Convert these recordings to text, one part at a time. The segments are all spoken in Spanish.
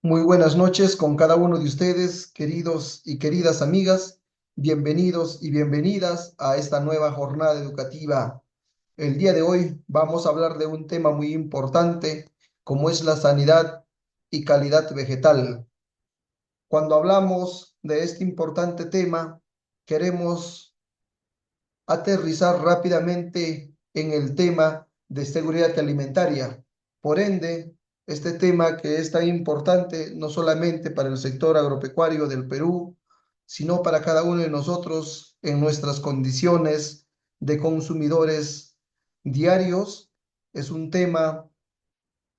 Muy buenas noches con cada uno de ustedes, queridos y queridas amigas. Bienvenidos y bienvenidas a esta nueva jornada educativa. El día de hoy vamos a hablar de un tema muy importante, como es la sanidad y calidad vegetal. Cuando hablamos de este importante tema, queremos aterrizar rápidamente en el tema de seguridad alimentaria. Por ende, este tema que es tan importante no solamente para el sector agropecuario del Perú, sino para cada uno de nosotros en nuestras condiciones de consumidores diarios, es un tema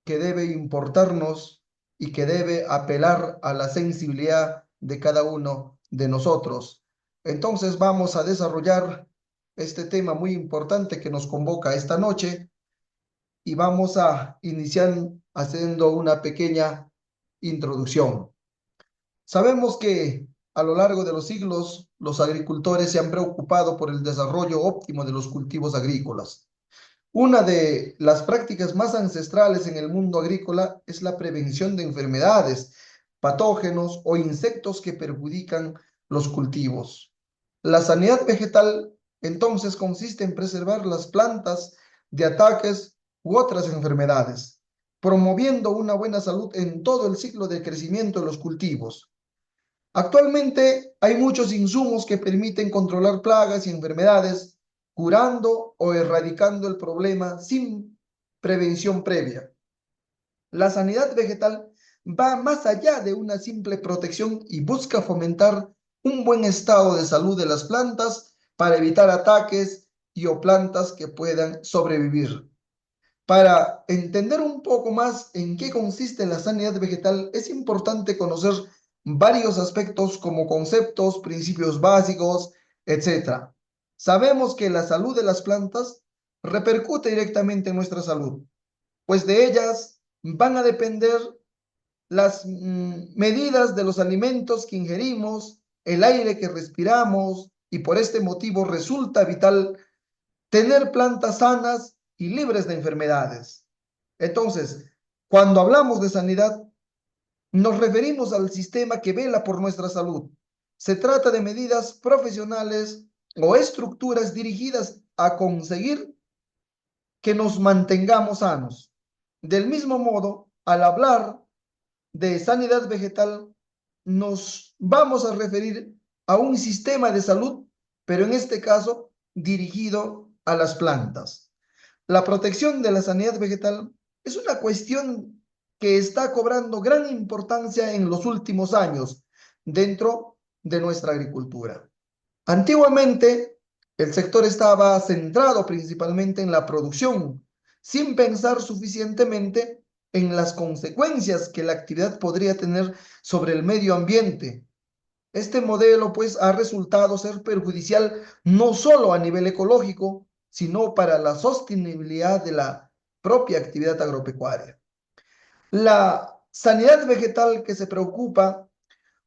que debe importarnos y que debe apelar a la sensibilidad de cada uno de nosotros. Entonces vamos a desarrollar este tema muy importante que nos convoca esta noche y vamos a iniciar haciendo una pequeña introducción. Sabemos que a lo largo de los siglos los agricultores se han preocupado por el desarrollo óptimo de los cultivos agrícolas. Una de las prácticas más ancestrales en el mundo agrícola es la prevención de enfermedades, patógenos o insectos que perjudican los cultivos. La sanidad vegetal entonces consiste en preservar las plantas de ataques u otras enfermedades, promoviendo una buena salud en todo el ciclo de crecimiento de los cultivos. Actualmente hay muchos insumos que permiten controlar plagas y enfermedades, curando o erradicando el problema sin prevención previa. La sanidad vegetal va más allá de una simple protección y busca fomentar un buen estado de salud de las plantas para evitar ataques y o plantas que puedan sobrevivir. Para entender un poco más en qué consiste la sanidad vegetal, es importante conocer varios aspectos como conceptos, principios básicos, etc. Sabemos que la salud de las plantas repercute directamente en nuestra salud, pues de ellas van a depender las medidas de los alimentos que ingerimos, el aire que respiramos, y por este motivo resulta vital tener plantas sanas y libres de enfermedades. Entonces, cuando hablamos de sanidad, nos referimos al sistema que vela por nuestra salud. Se trata de medidas profesionales o estructuras dirigidas a conseguir que nos mantengamos sanos. Del mismo modo, al hablar de sanidad vegetal, nos vamos a referir a un sistema de salud, pero en este caso dirigido a las plantas. La protección de la sanidad vegetal es una cuestión que está cobrando gran importancia en los últimos años dentro de nuestra agricultura. Antiguamente, el sector estaba centrado principalmente en la producción, sin pensar suficientemente en las consecuencias que la actividad podría tener sobre el medio ambiente. Este modelo, pues, ha resultado ser perjudicial no solo a nivel ecológico, sino para la sostenibilidad de la propia actividad agropecuaria. La sanidad vegetal que se preocupa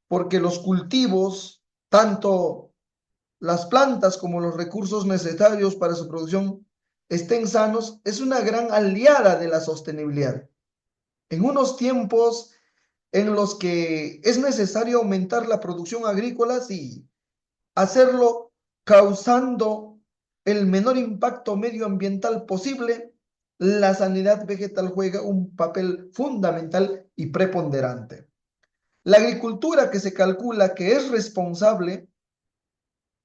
porque los cultivos, tanto las plantas como los recursos necesarios para su producción estén sanos, es una gran aliada de la sostenibilidad. En unos tiempos en los que es necesario aumentar la producción agrícola y hacerlo causando el menor impacto medioambiental posible, la sanidad vegetal juega un papel fundamental y preponderante. La agricultura, que se calcula que es responsable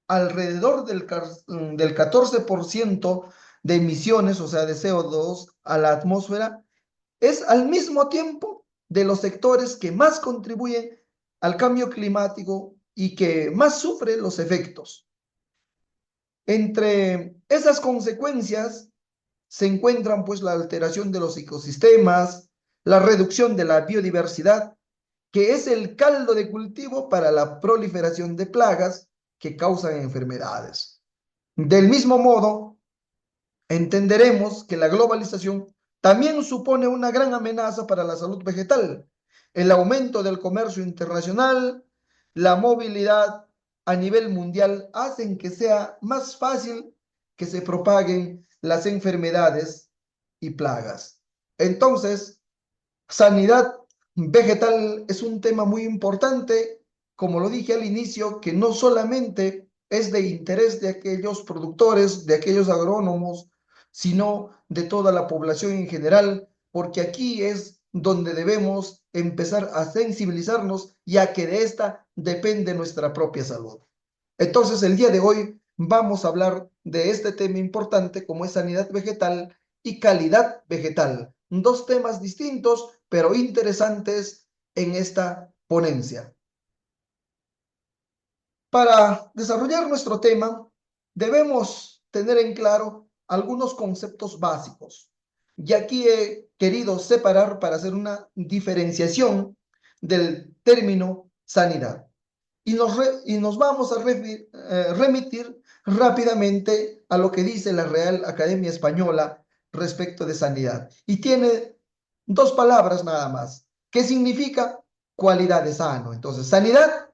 alrededor del 14% de emisiones, o sea, de CO2 a la atmósfera, es al mismo tiempo de los sectores que más contribuyen al cambio climático y que más sufre los efectos. Entre esas consecuencias se encuentran pues la alteración de los ecosistemas, la reducción de la biodiversidad, que es el caldo de cultivo para la proliferación de plagas que causan enfermedades. Del mismo modo, entenderemos que la globalización también supone una gran amenaza para la salud vegetal. El aumento del comercio internacional, la movilidad a nivel mundial hacen que sea más fácil que se propaguen las enfermedades y plagas. Entonces, sanidad vegetal es un tema muy importante, como lo dije al inicio, que no solamente es de interés de aquellos productores, de aquellos agrónomos, sino de toda la población en general, porque aquí es donde debemos empezar a sensibilizarnos, ya que de esta depende nuestra propia salud. Entonces, el día de hoy vamos a hablar de este tema importante como es sanidad vegetal y calidad vegetal. Dos temas distintos, pero interesantes en esta ponencia. Para desarrollar nuestro tema, debemos tener en claro algunos conceptos básicos. Y aquí he querido separar para hacer una diferenciación del término sanidad. Y nos vamos a remitir rápidamente a lo que dice la Real Academia Española respecto de sanidad. Y tiene dos palabras nada más. ¿Qué significa? Cualidad de sano. Entonces, sanidad,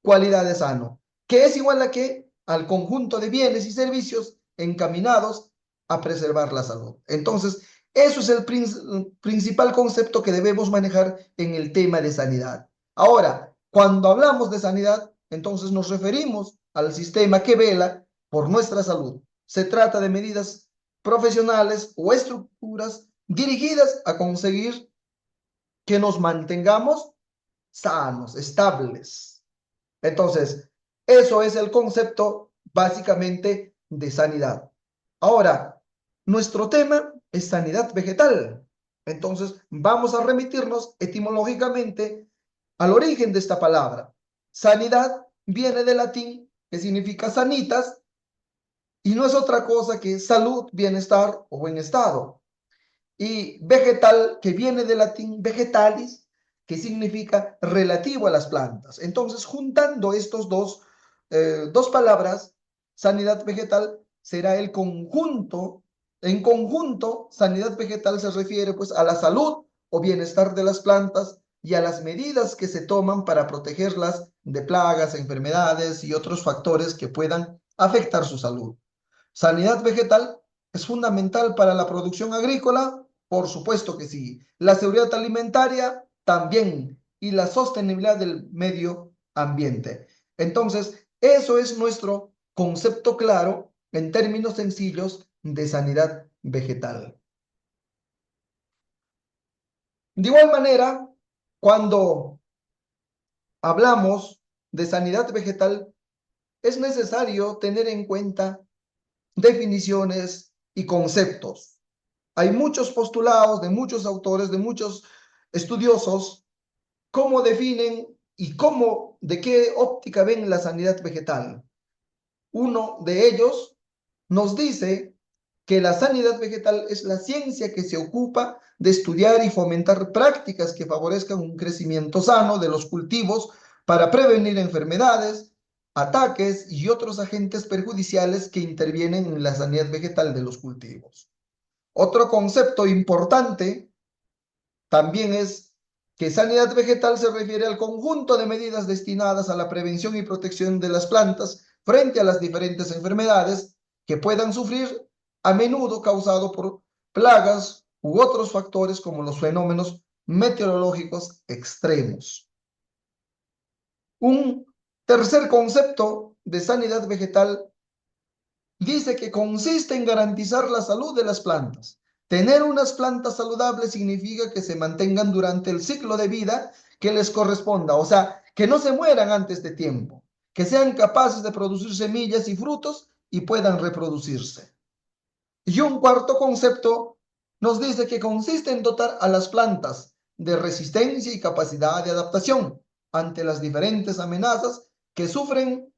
cualidad de sano, que es igual a qué? Al conjunto de bienes y servicios encaminados a preservar la salud. Entonces, eso es el principal concepto que debemos manejar en el tema de sanidad. Ahora, cuando hablamos de sanidad, entonces nos referimos al sistema que vela por nuestra salud. Se trata de medidas profesionales o estructuras dirigidas a conseguir que nos mantengamos sanos, estables. Entonces, eso es el concepto básicamente de sanidad. Ahora, nuestro tema es sanidad vegetal. Entonces, vamos a remitirnos etimológicamente al origen de esta palabra. Sanidad viene del latín, que significa sanitas, y no es otra cosa que salud, bienestar o buen estado. Y vegetal, que viene del latín vegetalis, que significa relativo a las plantas. Entonces, juntando estos dos palabras, sanidad vegetal será el conjunto. En conjunto, sanidad vegetal se refiere pues a la salud o bienestar de las plantas y a las medidas que se toman para protegerlas de plagas, enfermedades y otros factores que puedan afectar su salud. Sanidad vegetal es fundamental para la producción agrícola, por supuesto que sí. La seguridad alimentaria también y la sostenibilidad del medio ambiente. Entonces, eso es nuestro concepto claro en términos sencillos de sanidad vegetal. De igual manera, cuando hablamos de sanidad vegetal, es necesario tener en cuenta definiciones y conceptos. Hay muchos postulados de muchos autores, de muchos estudiosos, cómo definen y cómo, de qué óptica ven la sanidad vegetal. Uno de ellos nos dice que la sanidad vegetal es la ciencia que se ocupa de estudiar y fomentar prácticas que favorezcan un crecimiento sano de los cultivos para prevenir enfermedades, ataques y otros agentes perjudiciales que intervienen en la sanidad vegetal de los cultivos. Otro concepto importante también es que sanidad vegetal se refiere al conjunto de medidas destinadas a la prevención y protección de las plantas frente a las diferentes enfermedades que puedan sufrir, a menudo causado por plagas u otros factores como los fenómenos meteorológicos extremos. Un tercer concepto de sanidad vegetal dice que consiste en garantizar la salud de las plantas. Tener unas plantas saludables significa que se mantengan durante el ciclo de vida que les corresponda, o sea, que no se mueran antes de tiempo, que sean capaces de producir semillas y frutos y puedan reproducirse. Y un cuarto concepto nos dice que consiste en dotar a las plantas de resistencia y capacidad de adaptación ante las diferentes amenazas que sufren,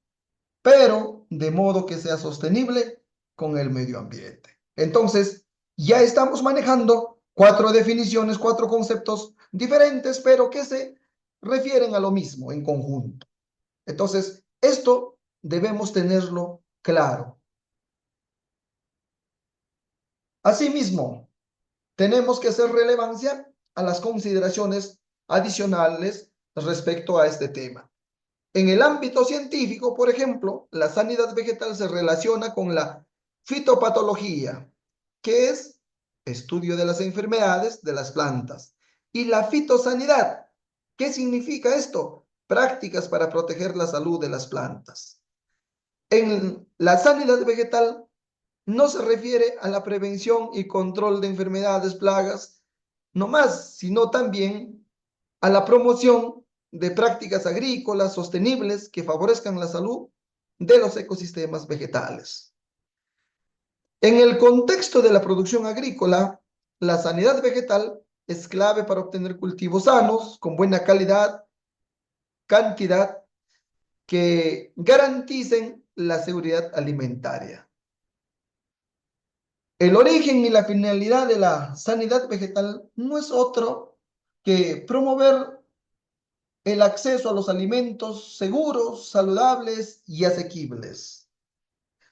pero de modo que sea sostenible con el medio ambiente. Entonces, ya estamos manejando cuatro definiciones, cuatro conceptos diferentes, pero que se refieren a lo mismo en conjunto. Entonces, esto debemos tenerlo claro. Asimismo, tenemos que hacer relevancia a las consideraciones adicionales respecto a este tema. En el ámbito científico, por ejemplo, la sanidad vegetal se relaciona con la fitopatología, que es estudio de las enfermedades de las plantas, y la fitosanidad, ¿Qué significa esto? Prácticas para proteger la salud de las plantas. En la sanidad vegetal no se refiere a la prevención y control de enfermedades, plagas, no más, sino también a la promoción de prácticas agrícolas sostenibles que favorezcan la salud de los ecosistemas vegetales. En el contexto de la producción agrícola, la sanidad vegetal es clave para obtener cultivos sanos, con buena calidad, cantidad, que garanticen la seguridad alimentaria. El origen y la finalidad de la sanidad vegetal no es otro que promover el acceso a los alimentos seguros, saludables y asequibles.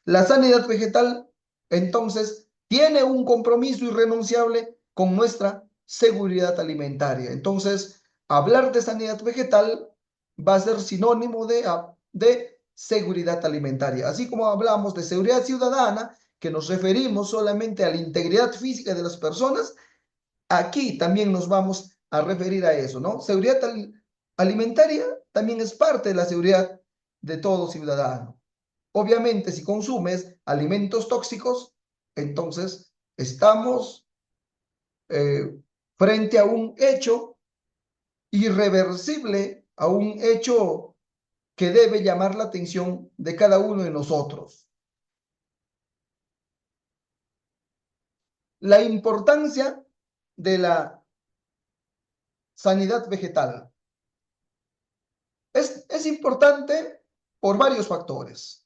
La sanidad vegetal, entonces, tiene un compromiso irrenunciable con nuestra seguridad alimentaria. Entonces, hablar de sanidad vegetal va a ser sinónimo de seguridad alimentaria. Así como hablamos de seguridad ciudadana, que nos referimos solamente a la integridad física de las personas, aquí también nos vamos a referir a eso, ¿no? Seguridad alimentaria también es parte de la seguridad de todo ciudadano. Obviamente, si consumes alimentos tóxicos, entonces estamos eh, frente a un hecho irreversible, a un hecho que debe llamar la atención de cada uno de nosotros. La importancia de la sanidad vegetal es importante por varios factores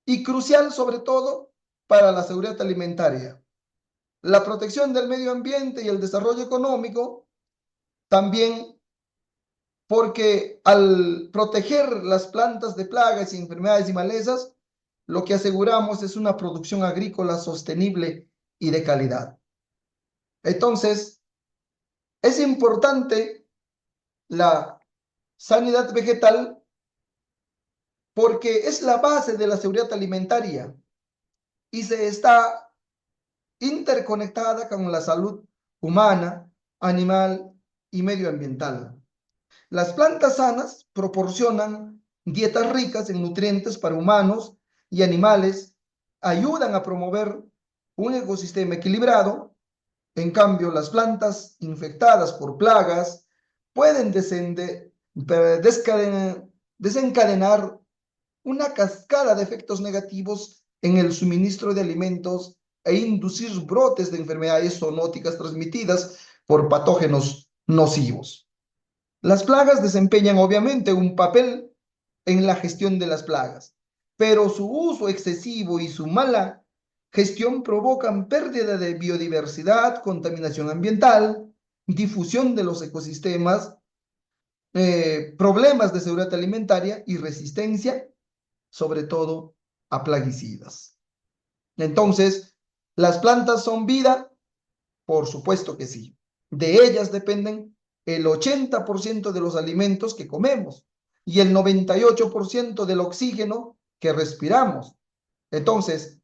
y crucial sobre todo para la seguridad alimentaria. La protección del medio ambiente y el desarrollo económico también, porque al proteger las plantas de plagas y enfermedades y malezas, lo que aseguramos es una producción agrícola sostenible y de calidad. Entonces, es importante la sanidad vegetal porque es la base de la seguridad alimentaria y se está interconectada con la salud humana, animal y medioambiental. Las plantas sanas proporcionan dietas ricas en nutrientes para humanos y animales, ayudan a promover un ecosistema equilibrado. En cambio, las plantas infectadas por plagas pueden desencadenar una cascada de efectos negativos en el suministro de alimentos e inducir brotes de enfermedades zoonóticas transmitidas por patógenos nocivos. Las plagas desempeñan obviamente un papel en la gestión de las plagas, pero su uso excesivo y su mala gestión provocan pérdida de biodiversidad, contaminación ambiental, difusión de los ecosistemas, problemas de seguridad alimentaria y resistencia, sobre todo a plaguicidas. Entonces, ¿las plantas son vida? Por supuesto que sí. De ellas dependen el 80% de los alimentos que comemos y el 98% del oxígeno que respiramos. Entonces,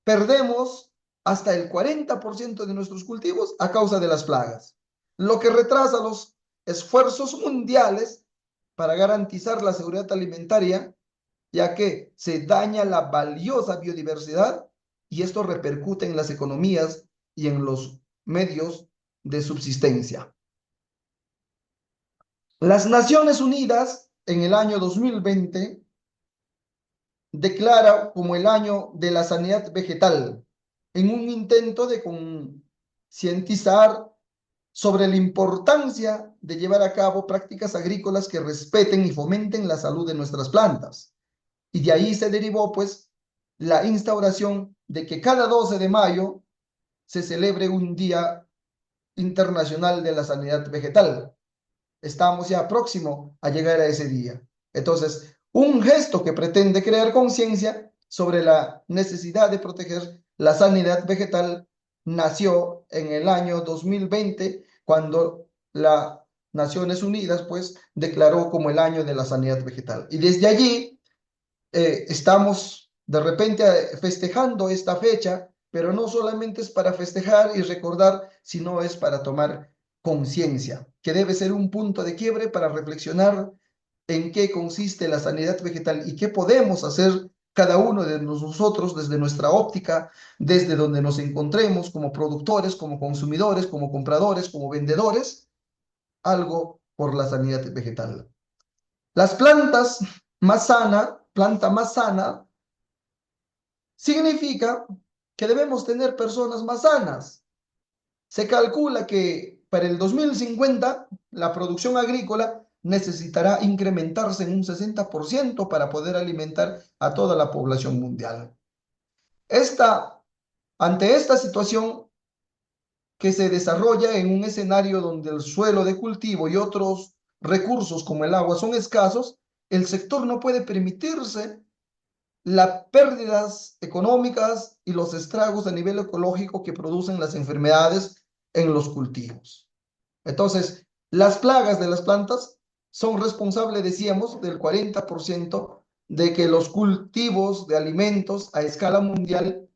perdemos hasta el 40% de nuestros cultivos a causa de las plagas, lo que retrasa los esfuerzos mundiales para garantizar la seguridad alimentaria, ya que se daña la valiosa biodiversidad y esto repercute en las economías y en los medios de subsistencia. Las Naciones Unidas en el año 2020 declara como el año de la sanidad vegetal en un intento de concientizar sobre la importancia de llevar a cabo prácticas agrícolas que respeten y fomenten la salud de nuestras plantas. Y de ahí se derivó, pues, la instauración de que cada 12 de mayo se celebre un Día Internacional de la Sanidad Vegetal. Estamos ya próximo a llegar a ese día. Entonces, un gesto que pretende crear conciencia sobre la necesidad de proteger la sanidad vegetal nació en el año 2020, cuando las Naciones Unidas, pues, declaró como el año de la sanidad vegetal. Y desde allí estamos de repente festejando esta fecha, pero no solamente es para festejar y recordar, sino es para tomar conciencia, que debe ser un punto de quiebre para reflexionar en qué consiste la sanidad vegetal y qué podemos hacer cada uno de nosotros desde nuestra óptica, desde donde nos encontremos como productores, como consumidores, como compradores, como vendedores, algo por la sanidad vegetal. Las plantas más sana, planta más sana, significa que debemos tener personas más sanas. Se calcula que para el 2050 la producción agrícola necesitará incrementarse en un 60% para poder alimentar a toda la población mundial. Ante esta situación que se desarrolla en un escenario donde el suelo de cultivo y otros recursos como el agua son escasos, el sector no puede permitirse las pérdidas económicas y los estragos a nivel ecológico que producen las enfermedades en los cultivos. Entonces, las plagas de las plantas son responsables, decíamos, del 40% de que los cultivos de alimentos a escala mundial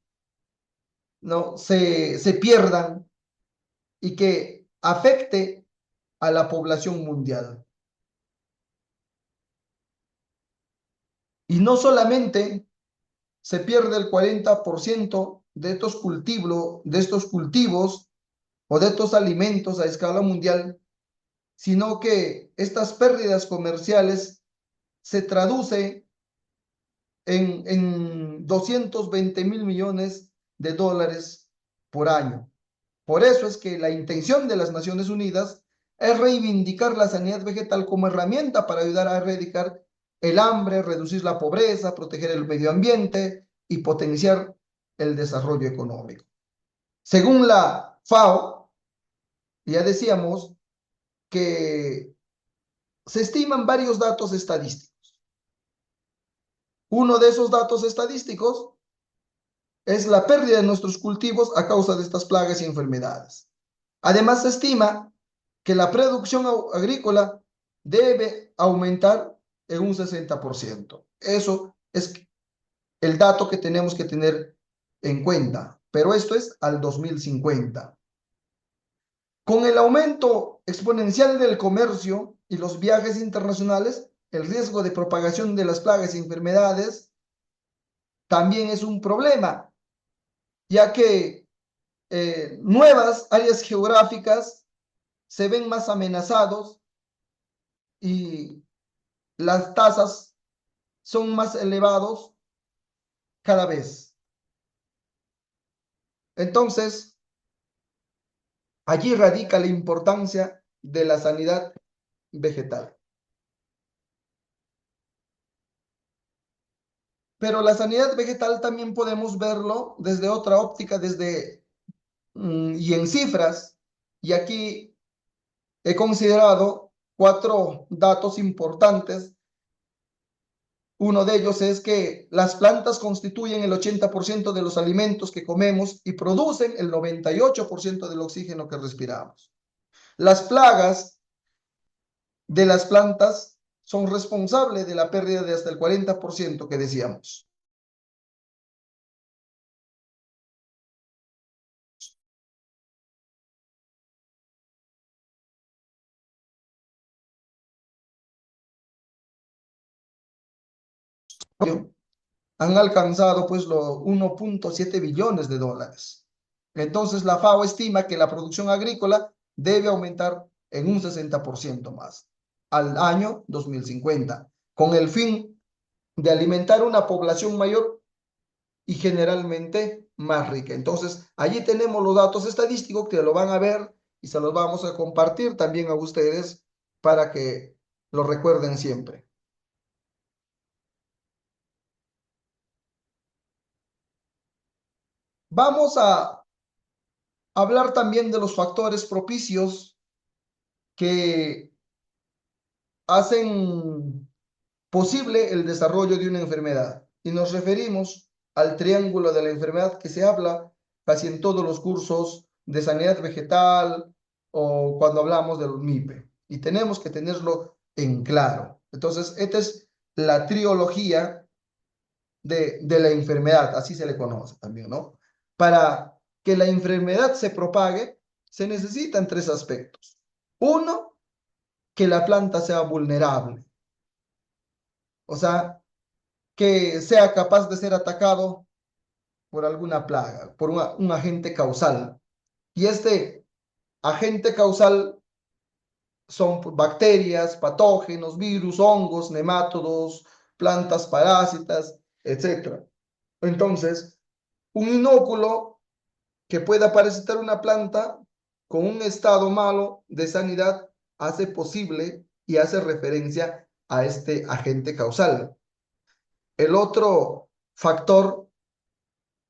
no se pierdan y que afecte a la población mundial. Y no solamente se pierde el 40% de estos cultivos o de estos alimentos a escala mundial, sino que estas pérdidas comerciales se traducen en 220.000 millones de dólares por año. Por eso es que la intención de las Naciones Unidas es reivindicar la sanidad vegetal como herramienta para ayudar a erradicar el hambre, reducir la pobreza, proteger el medio ambiente y potenciar el desarrollo económico. Según la FAO, ya decíamos que se estiman varios datos estadísticos. Uno de esos datos estadísticos es la pérdida de nuestros cultivos a causa de estas plagas y enfermedades. Además, se estima que la producción agrícola debe aumentar en un 60%. Eso es el dato que tenemos que tener en cuenta, pero esto es al 2050. Con el aumento exponencial del comercio y los viajes internacionales, el riesgo de propagación de las plagas y enfermedades también es un problema, ya que nuevas áreas geográficas se ven más amenazados y las tasas son más elevados cada vez. Entonces, allí radica la importancia de la sanidad vegetal. Pero la sanidad vegetal también podemos verlo desde otra óptica, y en cifras. Y aquí he considerado 4 datos importantes. Uno de ellos es que las plantas constituyen el 80% de los alimentos que comemos y producen el 98% del oxígeno que respiramos. Las plagas de las plantas son responsables de la pérdida de hasta el 40% que decíamos. Han alcanzado pues los 1.7 billones de dólares. Entonces la FAO estima que la producción agrícola debe aumentar en un 60% más al año 2050, con el fin de alimentar una población mayor y generalmente más rica. Entonces, allí tenemos los datos estadísticos que lo van a ver y se los vamos a compartir también a ustedes para que lo recuerden siempre. Vamos a hablar también de los factores propicios que hacen posible el desarrollo de una enfermedad. Y nos referimos al triángulo de la enfermedad que se habla casi en todos los cursos de sanidad vegetal o cuando hablamos del MIPE. Y tenemos que tenerlo en claro. Entonces, esta es la triología de la enfermedad, así se le conoce también, ¿no? Para que la enfermedad se propague, se necesitan 3 aspectos. Uno, que la planta sea vulnerable, o sea, que sea capaz de ser atacado por alguna plaga, por un agente causal. Y este agente causal son bacterias, patógenos, virus, hongos, nemátodos, plantas parásitas, etcétera. Entonces, un inóculo que pueda parasitar una planta con un estado malo de sanidad hace posible y hace referencia a este agente causal. El otro factor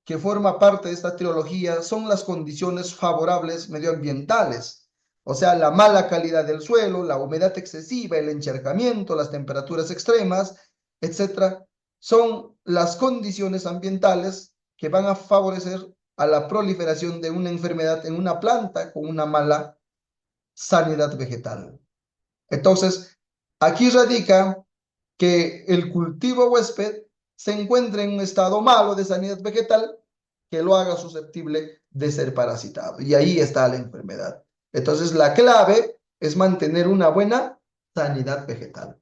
que forma parte de esta trilogía son las condiciones favorables medioambientales, o sea, la mala calidad del suelo, la humedad excesiva, el encharcamiento, las temperaturas extremas, etcétera, son las condiciones ambientales que van a favorecer a la proliferación de una enfermedad en una planta con una mala sanidad vegetal. Entonces, aquí radica que el cultivo huésped se encuentre en un estado malo de sanidad vegetal que lo haga susceptible de ser parasitado. Y ahí está la enfermedad. Entonces, la clave es mantener una buena sanidad vegetal.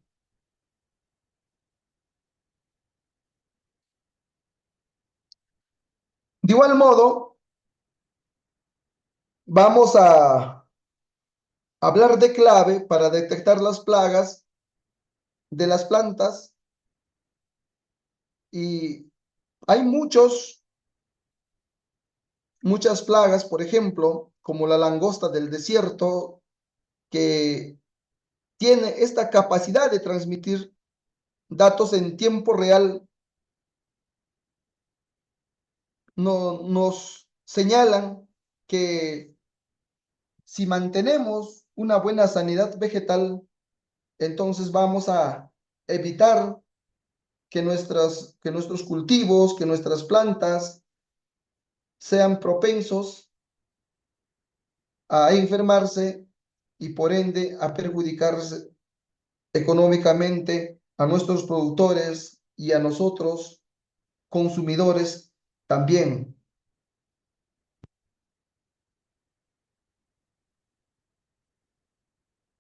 De igual modo, vamos a hablar de clave para detectar las plagas de las plantas y hay muchas plagas, por ejemplo, como la langosta del desierto, que tiene esta capacidad de transmitir datos en tiempo real. Nos señalan que si mantenemos una buena sanidad vegetal, entonces vamos a evitar que nuestros cultivos, que nuestras plantas sean propensos a enfermarse y por ende a perjudicarse económicamente a nuestros productores y a nosotros, consumidores, también.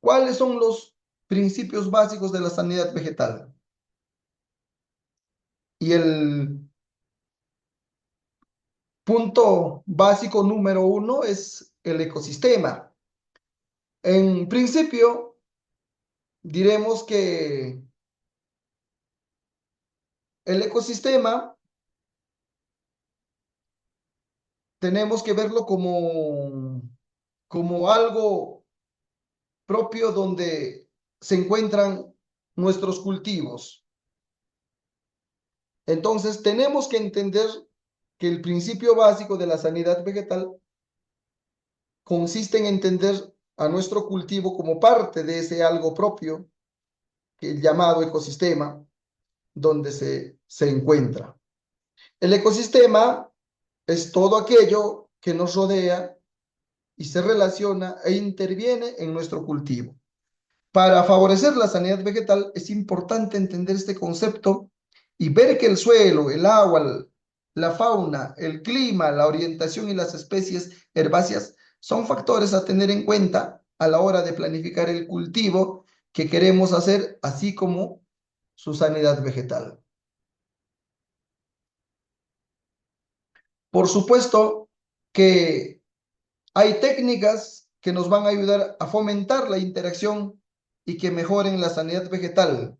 ¿Cuáles son los principios básicos de la sanidad vegetal? Y el punto básico número uno es el ecosistema. En principio, diremos que el ecosistema tenemos que verlo como algo propio donde se encuentran nuestros cultivos. Entonces, tenemos que entender que el principio básico de la sanidad vegetal consiste en entender a nuestro cultivo como parte de ese algo propio, que el llamado ecosistema, donde se encuentra. El ecosistema es todo aquello que nos rodea y se relaciona e interviene en nuestro cultivo. Para favorecer la sanidad vegetal es importante entender este concepto y ver que el suelo, el agua, la fauna, el clima, la orientación y las especies herbáceas son factores a tener en cuenta a la hora de planificar el cultivo que queremos hacer, así como su sanidad vegetal. Por supuesto que hay técnicas que nos van a ayudar a fomentar la interacción y que mejoren la sanidad vegetal.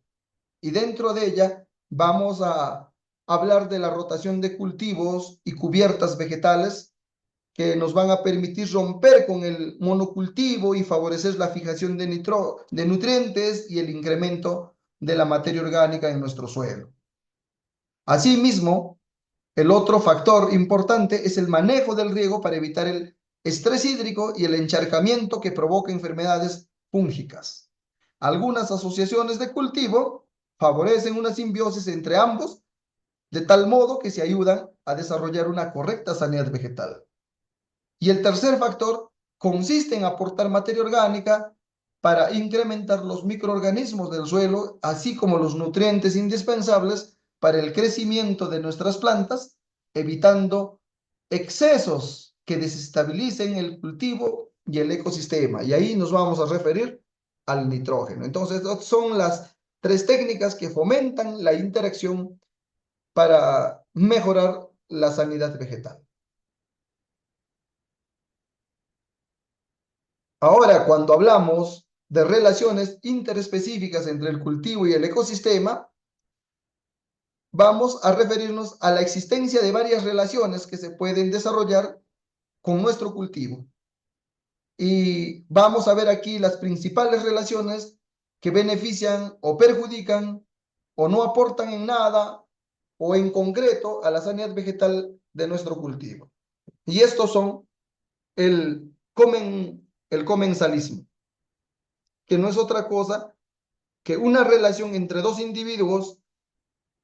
Y dentro de ella vamos a hablar de la rotación de cultivos y cubiertas vegetales que nos van a permitir romper con el monocultivo y favorecer la fijación de nutrientes y el incremento de la materia orgánica en nuestro suelo. Asimismo, el otro factor importante es el manejo del riego para evitar el estrés hídrico y el encharcamiento que provoca enfermedades fúngicas. Algunas asociaciones de cultivo favorecen una simbiosis entre ambos, de tal modo que se ayudan a desarrollar una correcta sanidad vegetal. Y el tercer factor consiste en aportar materia orgánica para incrementar los microorganismos del suelo, así como los nutrientes indispensables para el crecimiento de nuestras plantas, evitando excesos que desestabilicen el cultivo y el ecosistema. Y ahí nos vamos a referir al nitrógeno. Entonces, son las tres técnicas que fomentan la interacción para mejorar la sanidad vegetal. Ahora, cuando hablamos de relaciones interespecíficas entre el cultivo y el ecosistema, vamos a referirnos a la existencia de varias relaciones que se pueden desarrollar con nuestro cultivo. Y vamos a ver aquí las principales relaciones que benefician o perjudican o no aportan en nada o en concreto a la sanidad vegetal de nuestro cultivo. Y estos son el comensalismo, que no es otra cosa que una relación entre dos individuos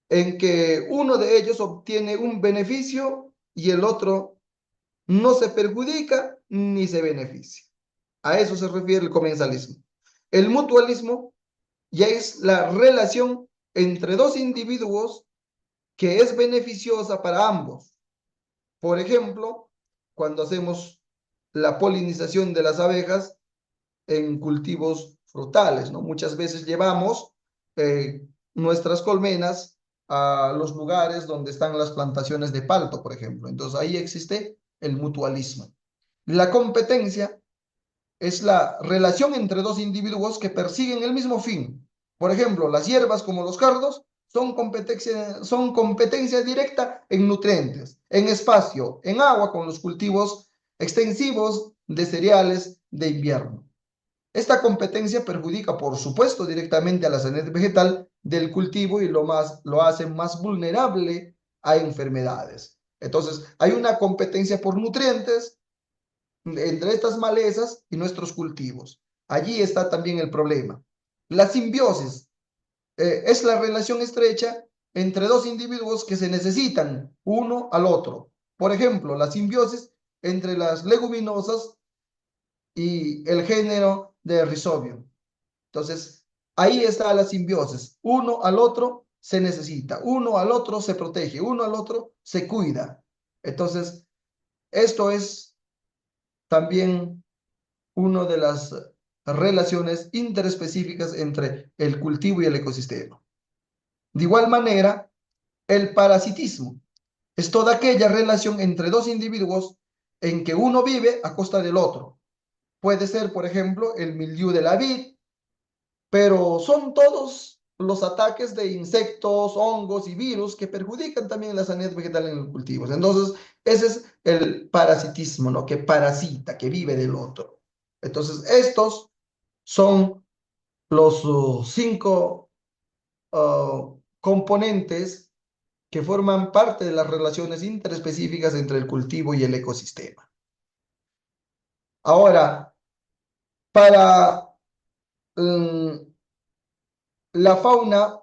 en que uno de ellos obtiene un beneficio y el otro no se perjudica ni se beneficia. A eso se refiere el comensalismo. El mutualismo ya es la relación entre dos individuos que es beneficiosa para ambos. Por ejemplo, cuando hacemos la polinización de las abejas en cultivos frutales, ¿no? Muchas veces llevamos nuestras colmenas a los lugares donde están las plantaciones de palto, por ejemplo. Entonces ahí existe el mutualismo. La competencia es la relación entre dos individuos que persiguen el mismo fin. Por ejemplo, las hierbas como los cardos son competencia directa en nutrientes, en espacio, en agua con los cultivos extensivos de cereales de invierno. Esta competencia perjudica, por supuesto, directamente a la sanidad vegetal del cultivo y lo hace más vulnerable a enfermedades. Entonces, hay una competencia por nutrientes entre estas malezas y nuestros cultivos. Allí está también el problema. La simbiosis es la relación estrecha entre dos individuos que se necesitan uno al otro. Por ejemplo, la simbiosis entre las leguminosas y el género de Rhizobium. Entonces, ahí está la simbiosis. Uno al otro se necesita, uno al otro se protege, uno al otro se cuida. Entonces, esto es también una de las relaciones interespecíficas entre el cultivo y el ecosistema. De igual manera, el parasitismo es toda aquella relación entre dos individuos en que uno vive a costa del otro. Puede ser, por ejemplo, el mildiu de la vid, pero son todos los ataques de insectos, hongos y virus que perjudican también la sanidad vegetal en los cultivos. Entonces, ese es el parasitismo, ¿no? Que parasita, que vive del otro. Entonces, estos son los cinco componentes que forman parte de las relaciones interespecíficas entre el cultivo y el ecosistema. Ahora, para la fauna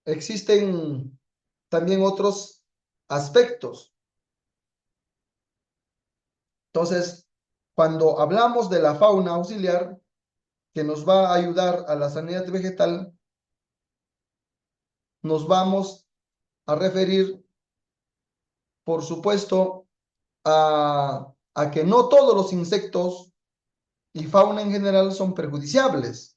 existen también otros aspectos. Entonces, cuando hablamos de la fauna auxiliar que nos va a ayudar a la sanidad vegetal, nos vamos a referir, por supuesto, a que no todos los insectos y fauna en general son perjudiciables.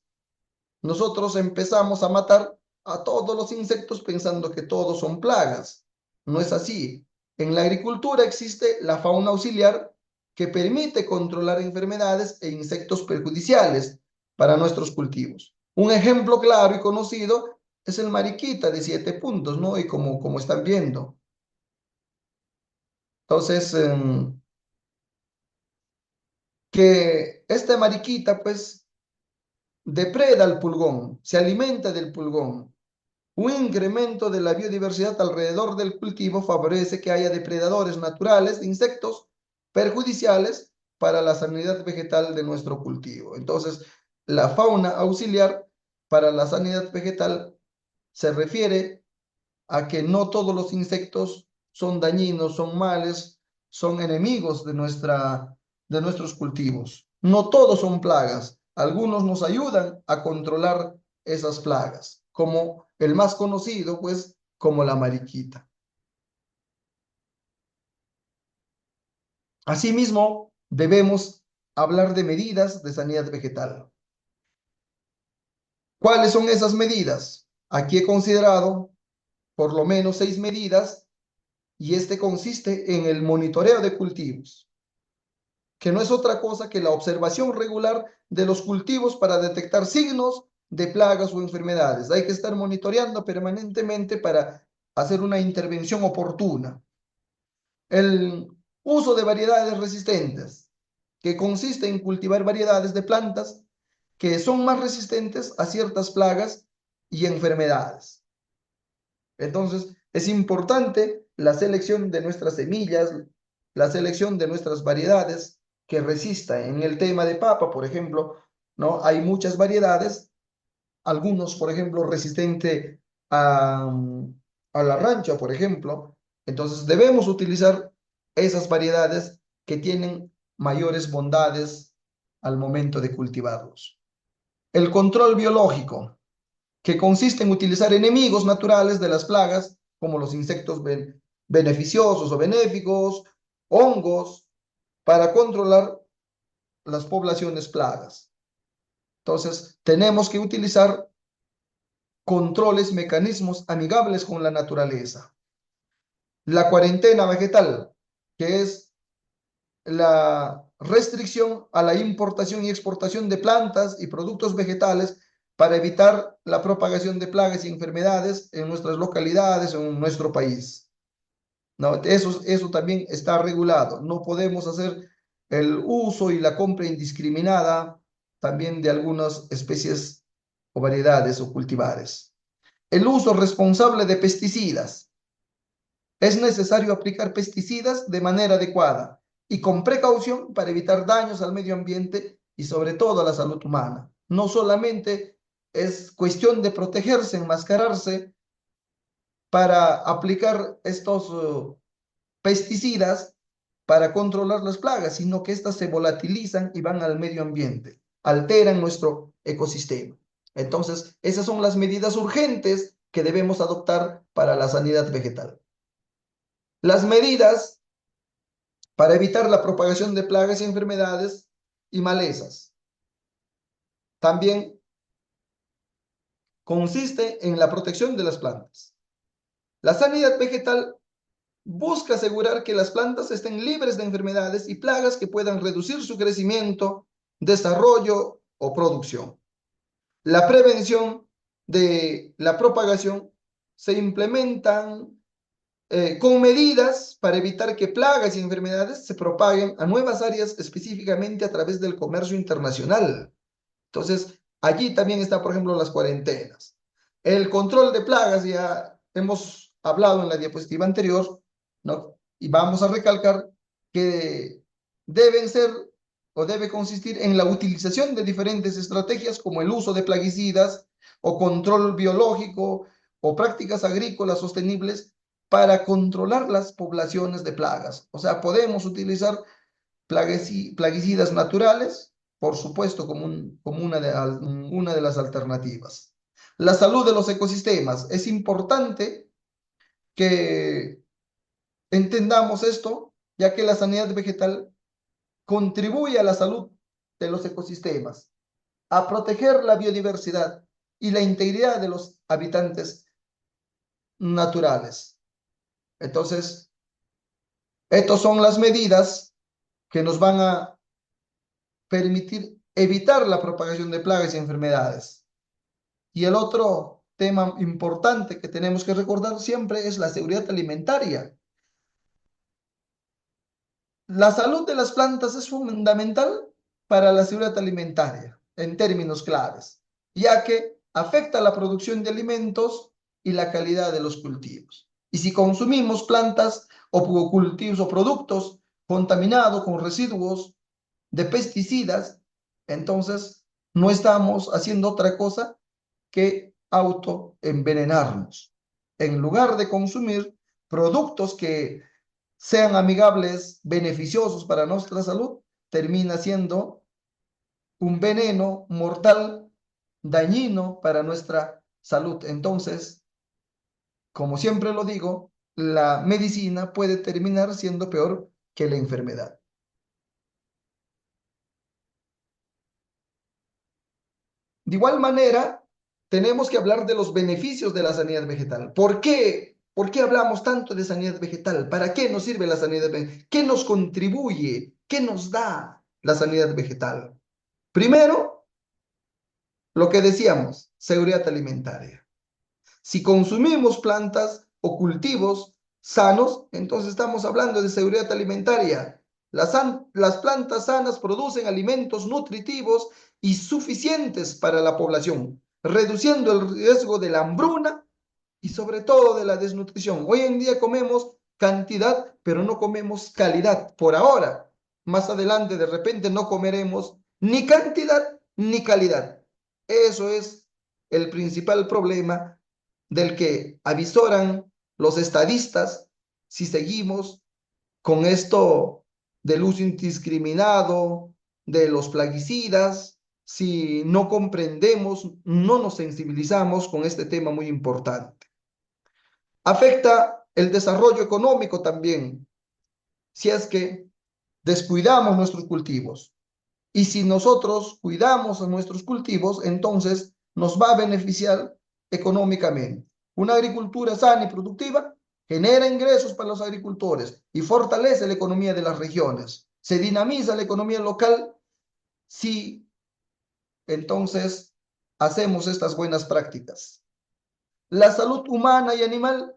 Nosotros empezamos a matar a todos los insectos pensando que todos son plagas. No es así. En la agricultura existe la fauna auxiliar que permite controlar enfermedades e insectos perjudiciales para nuestros cultivos. Un ejemplo claro y conocido es el mariquita de 7 puntos, ¿no? Y como están viendo. Entonces, que este mariquita, pues, depreda al pulgón, se alimenta del pulgón. Un incremento de la biodiversidad alrededor del cultivo favorece que haya depredadores naturales de insectos perjudiciales para la sanidad vegetal de nuestro cultivo. Entonces, la fauna auxiliar para la sanidad vegetal se refiere a que no todos los insectos son dañinos, son males, son enemigos de nuestros cultivos. No todos son plagas. Algunos nos ayudan a controlar esas plagas, como el más conocido, pues, como la mariquita. Asimismo, debemos hablar de medidas de sanidad vegetal. ¿Cuáles son esas medidas? Aquí he considerado por lo menos 6 medidas y este consiste en el monitoreo de cultivos, que no es otra cosa que la observación regular de los cultivos para detectar signos de plagas o enfermedades. Hay que estar monitoreando permanentemente para hacer una intervención oportuna. El uso de variedades resistentes, que consiste en cultivar variedades de plantas que son más resistentes a ciertas plagas y enfermedades. Entonces, es importante la selección de nuestras semillas, la selección de nuestras variedades que resista. En el tema de papa, por ejemplo, ¿no? Hay muchas variedades, algunos, por ejemplo, resistente a la rancha, por ejemplo. Entonces, debemos utilizar esas variedades que tienen mayores bondades al momento de cultivarlos. El control biológico, que consiste en utilizar enemigos naturales de las plagas, como los insectos beneficiosos o benéficos, hongos, para controlar las poblaciones plagas. Entonces, tenemos que utilizar controles, mecanismos amigables con la naturaleza. La cuarentena vegetal, que es la restricción a la importación y exportación de plantas y productos vegetales para evitar la propagación de plagas y enfermedades en nuestras localidades o en nuestro país. No, eso también está regulado. No podemos hacer el uso y la compra indiscriminada también de algunas especies o variedades o cultivares. El uso responsable de pesticidas. Es necesario aplicar pesticidas de manera adecuada y con precaución para evitar daños al medio ambiente y sobre todo a la salud humana. No solamente es cuestión de protegerse, enmascararse para aplicar estos pesticidas para controlar las plagas, sino que éstas se volatilizan y van al medio ambiente, alteran nuestro ecosistema. Entonces, esas son las medidas urgentes que debemos adoptar para la sanidad vegetal. Las medidas para evitar la propagación de plagas y enfermedades y malezas. También consiste en la protección de las plantas. La sanidad vegetal busca asegurar que las plantas estén libres de enfermedades y plagas que puedan reducir su crecimiento, desarrollo o producción. La prevención de la propagación se implementan con medidas para evitar que plagas y enfermedades se propaguen a nuevas áreas específicamente a través del comercio internacional. Entonces, allí también está, por ejemplo, las cuarentenas. El control de plagas, ya hemos hablado en la diapositiva anterior, ¿no? Y vamos a recalcar que deben ser o debe consistir en la utilización de diferentes estrategias como el uso de plaguicidas o control biológico o prácticas agrícolas sostenibles para controlar las poblaciones de plagas. O sea, podemos utilizar plaguicidas naturales, por supuesto, como una de las alternativas. La salud de los ecosistemas. Es importante que entendamos esto, ya que la sanidad vegetal contribuye a la salud de los ecosistemas, a proteger la biodiversidad y la integridad de los habitantes naturales. Entonces, estas son las medidas que nos van a permitir evitar la propagación de plagas y enfermedades. Y el otro tema importante que tenemos que recordar siempre es la seguridad alimentaria. La salud de las plantas es fundamental para la seguridad alimentaria, en términos claves, ya que afecta la producción de alimentos y la calidad de los cultivos. Y si consumimos plantas o cultivos o productos contaminados con residuos de pesticidas, entonces no estamos haciendo otra cosa que autoenvenenarnos. En lugar de consumir productos que sean amigables, beneficiosos para nuestra salud, termina siendo un veneno mortal, dañino para nuestra salud. Entonces, como siempre lo digo, la medicina puede terminar siendo peor que la enfermedad. De igual manera, tenemos que hablar de los beneficios de la sanidad vegetal. ¿Por qué? ¿Por qué hablamos tanto de sanidad vegetal? ¿Para qué nos sirve la sanidad vegetal? ¿Qué nos contribuye? ¿Qué nos da la sanidad vegetal? Primero, lo que decíamos, seguridad alimentaria. Si consumimos plantas o cultivos sanos, entonces estamos hablando de seguridad alimentaria. Las plantas sanas producen alimentos nutritivos y suficientes para la población, reduciendo el riesgo de la hambruna y sobre todo de la desnutrición. Hoy en día comemos cantidad, pero no comemos calidad por ahora. Más adelante, de repente, no comeremos ni cantidad ni calidad. Eso es el principal problema del que avisoran los estadistas si seguimos con esto del uso indiscriminado de los plaguicidas, si no comprendemos, no nos sensibilizamos con este tema muy importante. Afecta el desarrollo económico también, si es que descuidamos nuestros cultivos. Y si nosotros cuidamos a nuestros cultivos, entonces nos va a beneficiar económicamente. Una agricultura sana y productiva genera ingresos para los agricultores y fortalece la economía de las regiones. Se dinamiza la economía local si entonces hacemos estas buenas prácticas. La salud humana y animal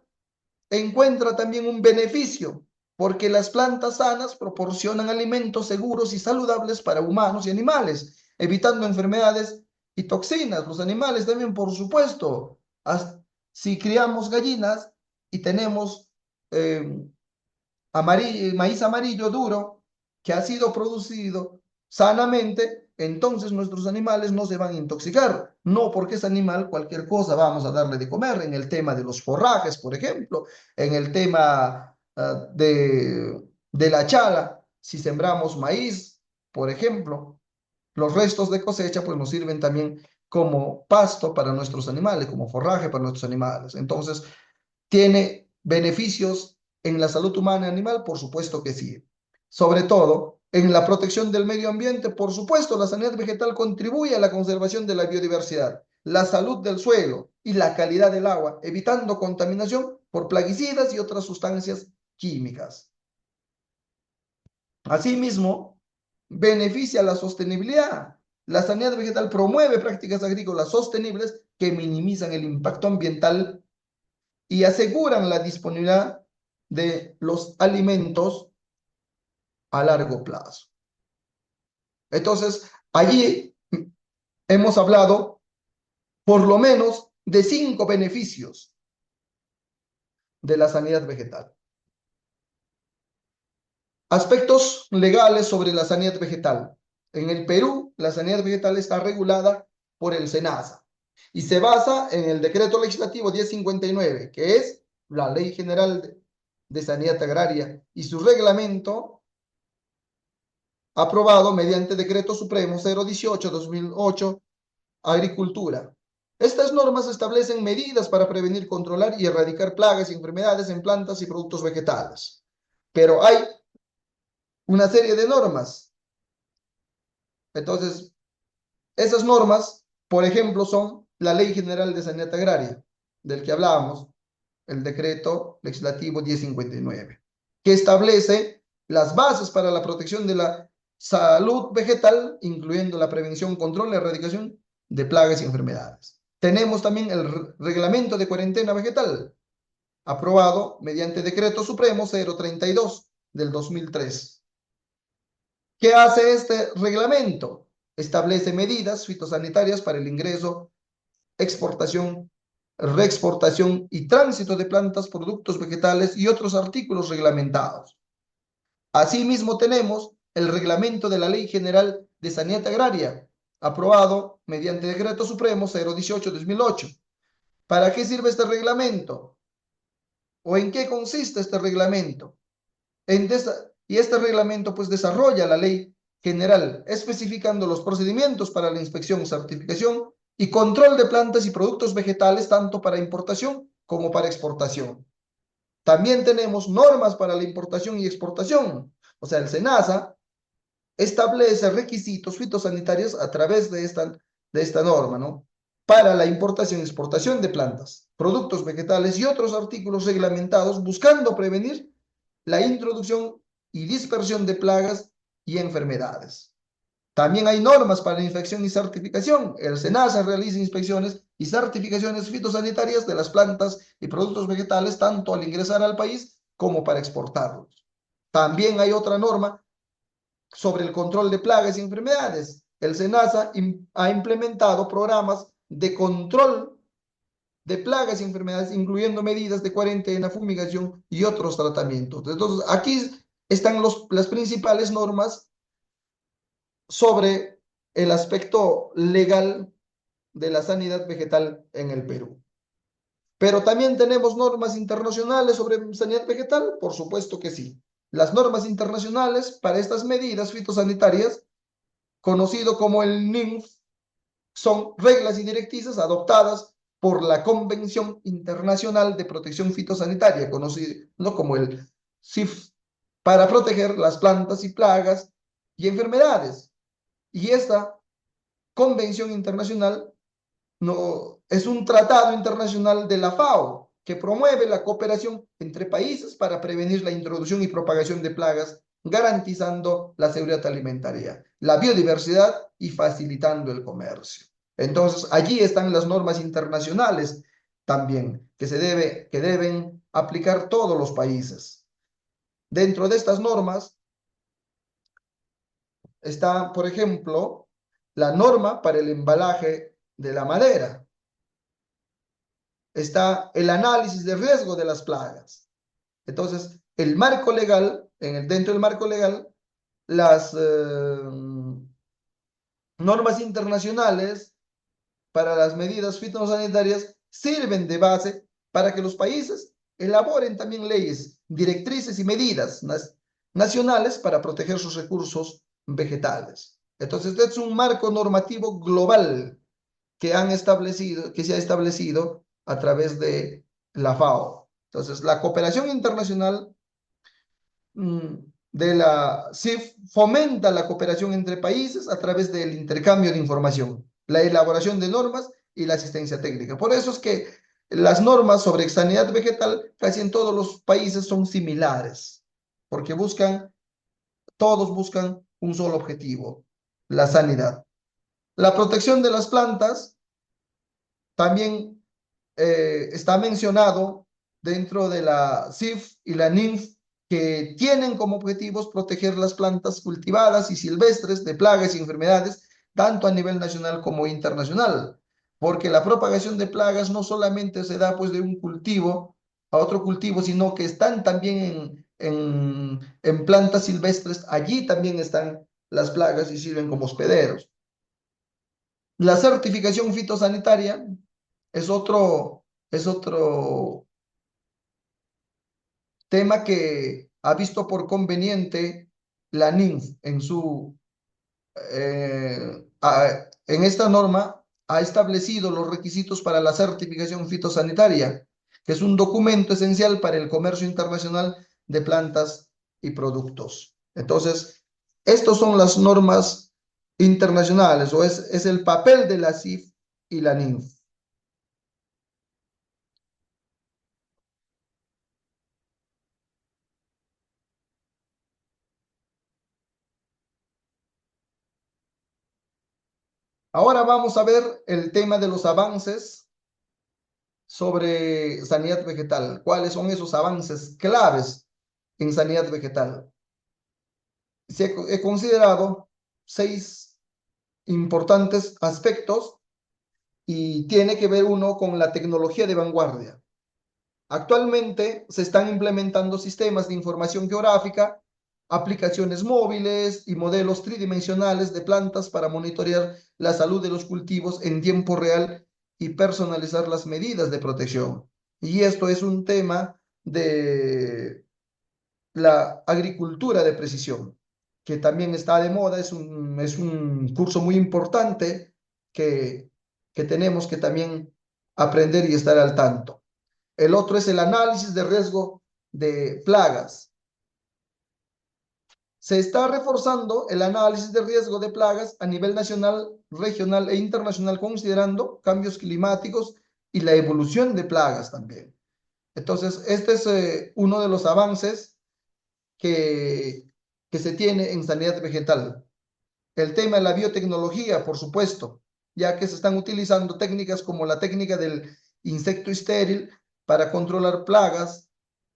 encuentra también un beneficio porque las plantas sanas proporcionan alimentos seguros y saludables para humanos y animales, evitando enfermedades y toxinas. Los animales también, por supuesto, si criamos gallinas y tenemos eh, maíz amarillo duro que ha sido producido sanamente, entonces nuestros animales no se van a intoxicar. No porque ese animal cualquier cosa vamos a darle de comer. En el tema de los forrajes, por ejemplo, en el tema de la chala, si sembramos maíz, por ejemplo, los restos de cosecha pues nos sirven también como pasto para nuestros animales, como forraje para nuestros animales. Entonces, ¿tiene beneficios en la salud humana y animal? Por supuesto que sí. Sobre todo, en la protección del medio ambiente, por supuesto, la sanidad vegetal contribuye a la conservación de la biodiversidad, la salud del suelo y la calidad del agua, evitando contaminación por plaguicidas y otras sustancias químicas. Asimismo, beneficia la sostenibilidad. La sanidad vegetal promueve prácticas agrícolas sostenibles que minimizan el impacto ambiental y aseguran la disponibilidad de los alimentos a largo plazo. Entonces, allí hemos hablado por lo menos de 5 beneficios de la sanidad vegetal. Aspectos legales sobre la sanidad vegetal. En el Perú, la sanidad vegetal está regulada por el SENASA y se basa en el Decreto Legislativo 1059, que es la Ley General de Sanidad Agraria, y su reglamento aprobado mediante Decreto Supremo 018-2008, Agricultura. Estas normas establecen medidas para prevenir, controlar y erradicar plagas y enfermedades en plantas y productos vegetales. Pero hay una serie de normas. Entonces, esas normas, por ejemplo, son la Ley General de Sanidad Agraria, del que hablábamos, el Decreto Legislativo 1059, que establece las bases para la protección de la salud vegetal, incluyendo la prevención, control y erradicación de plagas y enfermedades. Tenemos también el Reglamento de Cuarentena Vegetal, aprobado mediante Decreto Supremo 032 del 2003. ¿Qué hace este reglamento? Establece medidas fitosanitarias para el ingreso, exportación, reexportación y tránsito de plantas, productos vegetales y otros artículos reglamentados. Asimismo, tenemos el reglamento de la Ley General de Sanidad Agraria, aprobado mediante Decreto Supremo 018-2008. ¿Para qué sirve este reglamento? ¿O en qué consiste este reglamento? Y este reglamento pues desarrolla la ley general, especificando los procedimientos para la inspección, certificación y control de plantas y productos vegetales, tanto para importación como para exportación. También tenemos normas para la importación y exportación. O sea, el SENASA establece requisitos fitosanitarios a través de esta de esta norma, ¿no? Para la importación y exportación de plantas, productos vegetales y otros artículos reglamentados, buscando prevenir la introducción y dispersión de plagas y enfermedades. También hay normas para infección y certificación. El SENASA realiza inspecciones y certificaciones fitosanitarias de las plantas y productos vegetales, tanto al ingresar al país como para exportarlos. También hay otra norma sobre el control de plagas y enfermedades. El SENASA ha implementado programas de control de plagas y enfermedades, incluyendo medidas de cuarentena, fumigación y otros tratamientos. Entonces, aquí están las principales normas sobre el aspecto legal de la sanidad vegetal en el Perú. Pero también tenemos normas internacionales sobre sanidad vegetal, por supuesto que sí. Las normas internacionales para estas medidas fitosanitarias, conocido como el NINF, son reglas y directrices adoptadas por la Convención Internacional de Protección Fitosanitaria, conocido como el CIF, para proteger las plantas y plagas y enfermedades. Y esta convención internacional no, es un tratado internacional de la FAO que promueve la cooperación entre países para prevenir la introducción y propagación de plagas, garantizando la seguridad alimentaria, la biodiversidad y facilitando el comercio. Entonces, allí están las normas internacionales también que deben aplicar todos los países. Dentro de estas normas está, por ejemplo, la norma para el embalaje de la madera. Está el análisis de riesgo de las plagas. Entonces, el marco legal, dentro del marco legal, las normas internacionales para las medidas fitosanitarias sirven de base para que los países elaboren también leyes, directrices y medidas nacionales para proteger sus recursos vegetales. Entonces, este es un marco normativo global que se ha establecido a través de la FAO. Entonces, la cooperación internacional de la CIF fomenta la cooperación entre países a través del intercambio de información, la elaboración de normas y la asistencia técnica. Por eso es que las normas sobre sanidad vegetal casi en todos los países son similares, porque todos buscan un solo objetivo, la sanidad. La protección de las plantas también está mencionado dentro de la CIF y la NINF, que tienen como objetivos proteger las plantas cultivadas y silvestres de plagas y enfermedades, tanto a nivel nacional como internacional, porque la propagación de plagas no solamente se da pues de un cultivo a otro cultivo, sino que están también en plantas silvestres, allí también están las plagas y sirven como hospederos. La certificación fitosanitaria es otro tema que ha visto por conveniente la NINF en esta norma ha establecido los requisitos para la certificación fitosanitaria, que es un documento esencial para el comercio internacional de plantas y productos. Entonces, estos son las normas internacionales, o es el papel de la CIF y la NINF. Ahora vamos a ver el tema de los avances sobre sanidad vegetal. ¿Cuáles son esos avances claves en sanidad vegetal? He considerado 6 importantes aspectos y tiene que ver uno con la tecnología de vanguardia. Actualmente se están implementando sistemas de información geográfica, aplicaciones móviles y modelos tridimensionales de plantas para monitorear la salud de los cultivos en tiempo real y personalizar las medidas de protección. Y esto es un tema de la agricultura de precisión, que también está de moda, es un curso muy importante que tenemos que también aprender y estar al tanto. El otro es el análisis de riesgo de plagas. Se está reforzando el análisis de riesgo de plagas a nivel nacional, regional e internacional, considerando cambios climáticos y la evolución de plagas también. Entonces, este es uno de los avances que, que se tiene en sanidad vegetal. El tema de la biotecnología, por supuesto, ya que se están utilizando técnicas como la técnica del insecto estéril para controlar plagas,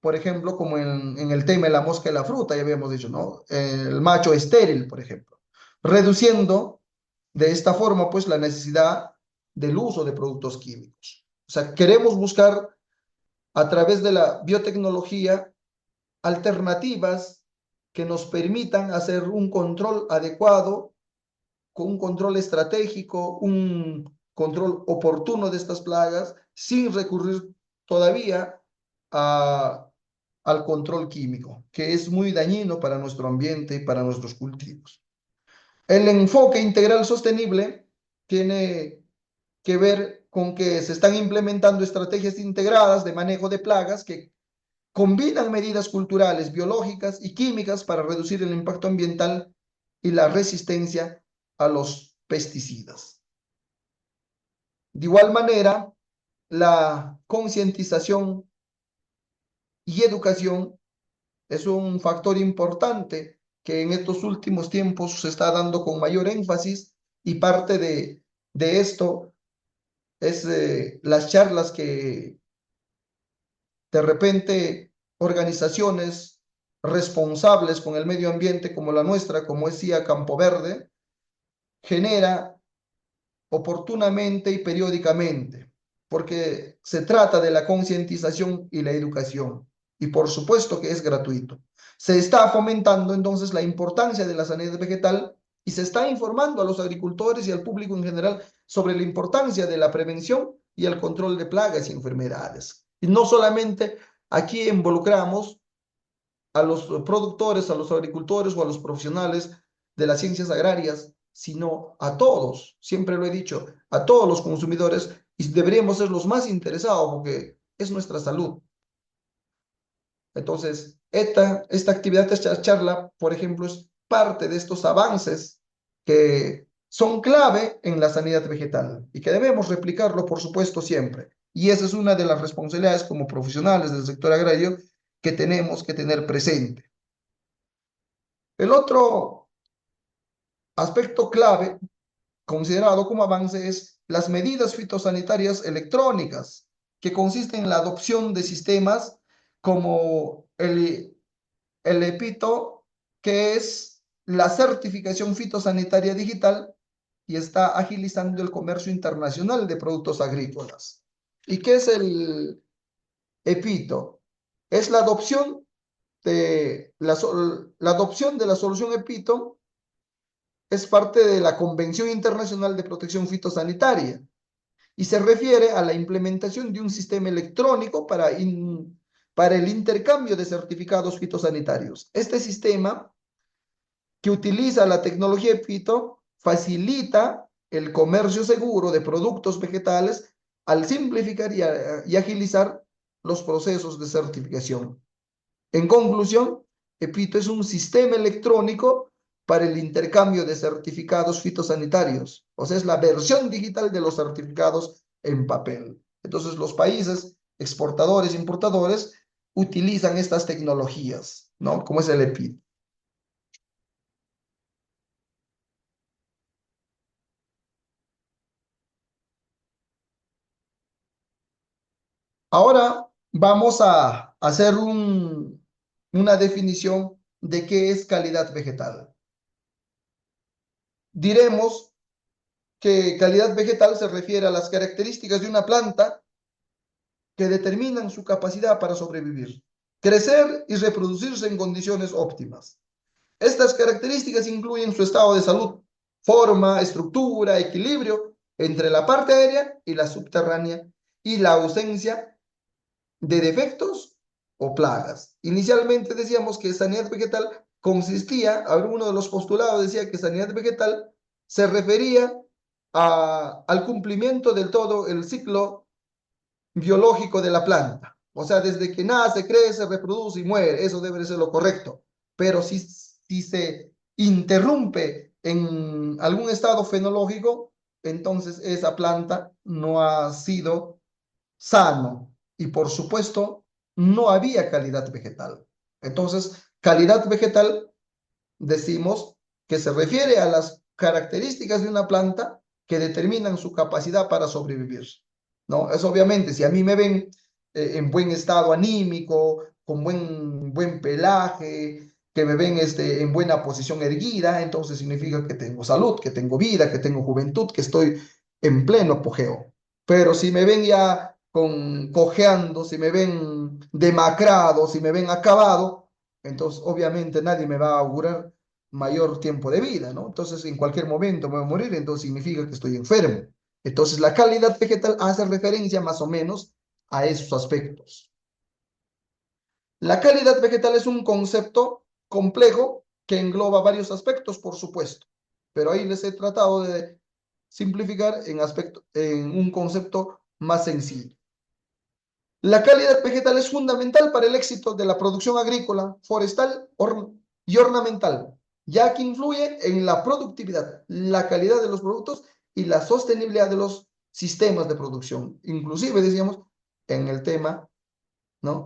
por ejemplo, como en el tema de la mosca de la fruta, ya habíamos dicho, ¿no? El macho estéril, por ejemplo, reduciendo de esta forma, pues, la necesidad del uso de productos químicos. O sea, queremos buscar a través de la biotecnología alternativas que nos permitan hacer un control adecuado, con un control estratégico, un control oportuno de estas plagas, sin recurrir todavía a, al control químico, que es muy dañino para nuestro ambiente y para nuestros cultivos. El enfoque integral sostenible tiene que ver con que se están implementando estrategias integradas de manejo de plagas que combinan medidas culturales, biológicas y químicas para reducir el impacto ambiental y la resistencia a los pesticidas. De igual manera, la concientización y educación es un factor importante que en estos últimos tiempos se está dando con mayor énfasis, y parte de esto es las charlas que de repente organizaciones responsables con el medio ambiente como la nuestra, como decía Campo Verde, genera oportunamente y periódicamente, porque se trata de la concientización y la educación, y por supuesto que es gratuito. Se está fomentando entonces la importancia de la sanidad vegetal y se está informando a los agricultores y al público en general sobre la importancia de la prevención y el control de plagas y enfermedades. Y no solamente aquí involucramos a los productores, a los agricultores o a los profesionales de las ciencias agrarias, sino a todos, siempre lo he dicho, a todos los consumidores, y deberíamos ser los más interesados porque es nuestra salud. Entonces, esta actividad, esta charla, por ejemplo, es parte de estos avances que son clave en la sanidad vegetal y que debemos replicarlo, por supuesto, siempre. Y esa es una de las responsabilidades como profesionales del sector agrario que tenemos que tener presente. El otro aspecto clave considerado como avance es las medidas fitosanitarias electrónicas, que consisten en la adopción de sistemas como el EPITO, que es la certificación fitosanitaria digital, y está agilizando el comercio internacional de productos agrícolas. ¿Y qué es el EPITO? Es la adopción la adopción de la solución EPITO es parte de la Convención Internacional de Protección Fitosanitaria y se refiere a la implementación de un sistema electrónico para el intercambio de certificados fitosanitarios. Este sistema, que utiliza la tecnología Fito, facilita el comercio seguro de productos vegetales al simplificar y agilizar los procesos de certificación. En conclusión, EPITO es un sistema electrónico para el intercambio de certificados fitosanitarios, o sea, es la versión digital de los certificados en papel. Entonces, los países exportadores e importadores utilizan estas tecnologías, ¿no? Como es el EPITO. Ahora vamos a hacer una definición de qué es calidad vegetal. Diremos que calidad vegetal se refiere a las características de una planta que determinan su capacidad para sobrevivir, crecer y reproducirse en condiciones óptimas. Estas características incluyen su estado de salud, forma, estructura, equilibrio entre la parte aérea y la subterránea, y la ausencia de defectos o plagas. Inicialmente decíamos que sanidad vegetal consistía, a ver, uno de los postulados decía que sanidad vegetal se refería al cumplimiento del todo el ciclo biológico de la planta. O sea, desde que nace, crece, reproduce y muere. Eso debe ser lo correcto. Pero si si se interrumpe en algún estado fenológico, entonces esa planta no ha sido sano y por supuesto no había calidad vegetal. Entonces, calidad vegetal decimos que se refiere a las características de una planta que determinan su capacidad para sobrevivir, ¿no? Es obviamente, si a mí me ven en buen estado anímico, con buen pelaje, que me ven en buena posición erguida, entonces significa que tengo salud, que tengo vida, que tengo juventud, que estoy en pleno apogeo. Pero si me ven ya cojeando, si me ven demacrado, si me ven acabado, entonces obviamente nadie me va a augurar mayor tiempo de vida, ¿no? Entonces en cualquier momento me voy a morir, entonces significa que estoy enfermo. Entonces la calidad vegetal hace referencia más o menos a esos aspectos. La calidad vegetal es un concepto complejo que engloba varios aspectos, por supuesto, pero ahí les he tratado de simplificar en un concepto más sencillo. La calidad vegetal es fundamental para el éxito de la producción agrícola, forestal y ornamental, ya que influye en la productividad, la calidad de los productos y la sostenibilidad de los sistemas de producción. Inclusive, decíamos, en el tema, ¿no?,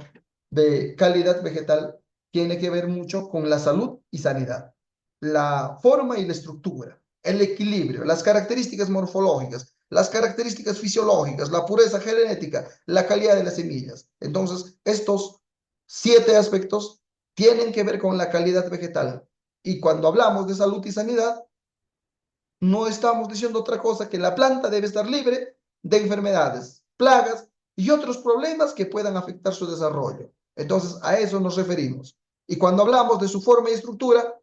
de calidad vegetal, tiene que ver mucho con la salud y sanidad, la forma y la estructura, el equilibrio, las características morfológicas, las características fisiológicas, la pureza genética, la calidad de las semillas. Entonces, estos 7 aspectos tienen que ver con la calidad vegetal. Y cuando hablamos de salud y sanidad, no estamos diciendo otra cosa que la planta debe estar libre de enfermedades, plagas y otros problemas que puedan afectar su desarrollo. Entonces, a eso nos referimos. Y cuando hablamos de su forma y estructura,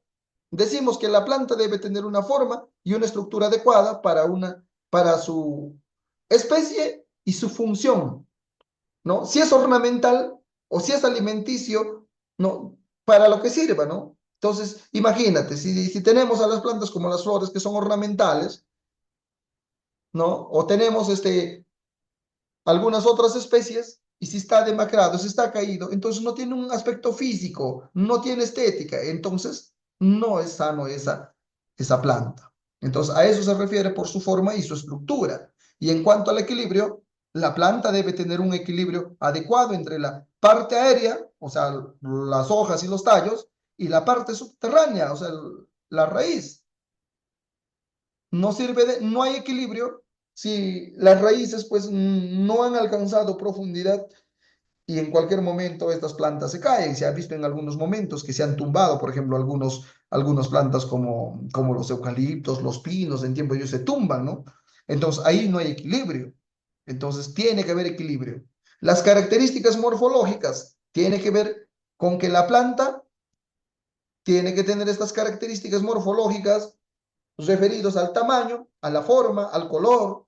decimos que la planta debe tener una forma y una estructura adecuada para su especie y su función, ¿no? Si es ornamental o si es alimenticio, ¿no? Para lo que sirva, ¿no? Entonces, imagínate, si tenemos a las plantas como las flores que son ornamentales, ¿no? O tenemos algunas otras especies y si está demacrado, si está caído, entonces no tiene un aspecto físico, no tiene estética, entonces no es sano esa planta. Entonces a eso se refiere por su forma y su estructura. Y en cuanto al equilibrio, la planta debe tener un equilibrio adecuado entre la parte aérea, o sea, las hojas y los tallos, y la parte subterránea, o sea, la raíz. No hay equilibrio si las raíces pues no han alcanzado profundidad y en cualquier momento estas plantas se caen. Se ha visto en algunos momentos que se han tumbado, por ejemplo, algunas plantas como los eucaliptos, los pinos, en tiempo ellos se tumban, ¿no? Entonces ahí no hay equilibrio. Entonces tiene que haber equilibrio. Las características morfológicas tiene que ver con que la planta tiene que tener estas características morfológicas referidos al tamaño, a la forma, al color,